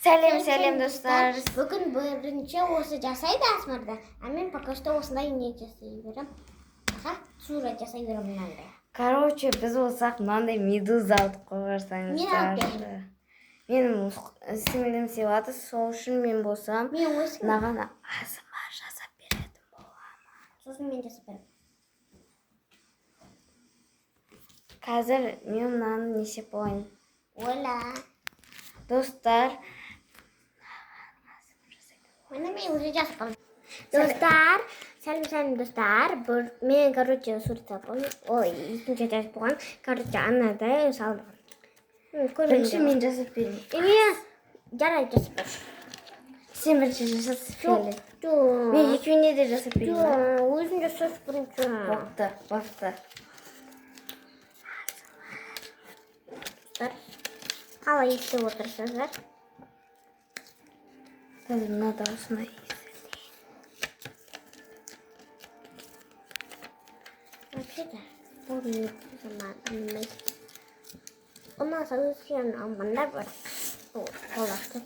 Сәлем достар. Бүгін бірінші осы жасайды Асмарда. Мен пока что осындай не жасай берем. Сура жасай берем мынандай. Короче, біз болсақ мынандай медуза алып қойсаңыздар. Менің сіңілім сыйлады, сол үшін мен болсам мынаған ASMR жасап беретін боламын. Сосын мен жасап берем. Қазір мен мынаны неше болайын. Ола. Достар, Мен уже жасап алдым. Достар, сәлем достар. Мен, короче, сурет салдым. Ой, екінші жасап болған. Короче, анадай салдым. бірінші мен жасап берейін. Мен жарайды жасап бер. Сен бірінші жасап берейін. Жоқ. Мен екеуіне де жасап берейін. Жоқ, өзің жасап бірінші. Бақты. Қалай естіп отырсыздар? Қазір мына даусына Вообще-то, помню, сама у нас алысыян алмандар бар. Қолақты.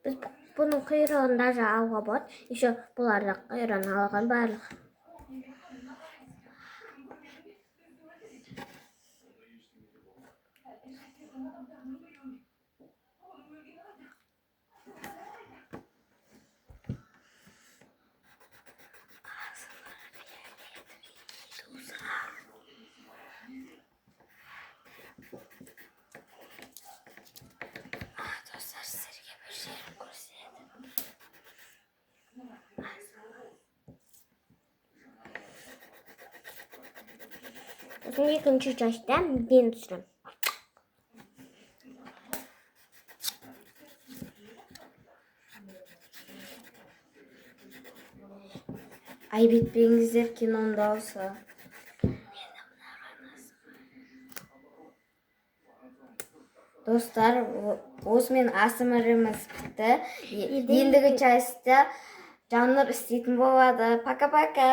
Біз бұның құйрығын даже алуға болады. Еще бұларды құйрығын алған барлық. Достар, сіздерге бір жерін көрсетеді. Сосын екінші жаста мен түсірем. Айып етпеңіздер, киноның дауысы. Достар, осымен ASMR-іміз бітті. Ендігі частта Жаннұр істейтін болады. Пока-пока.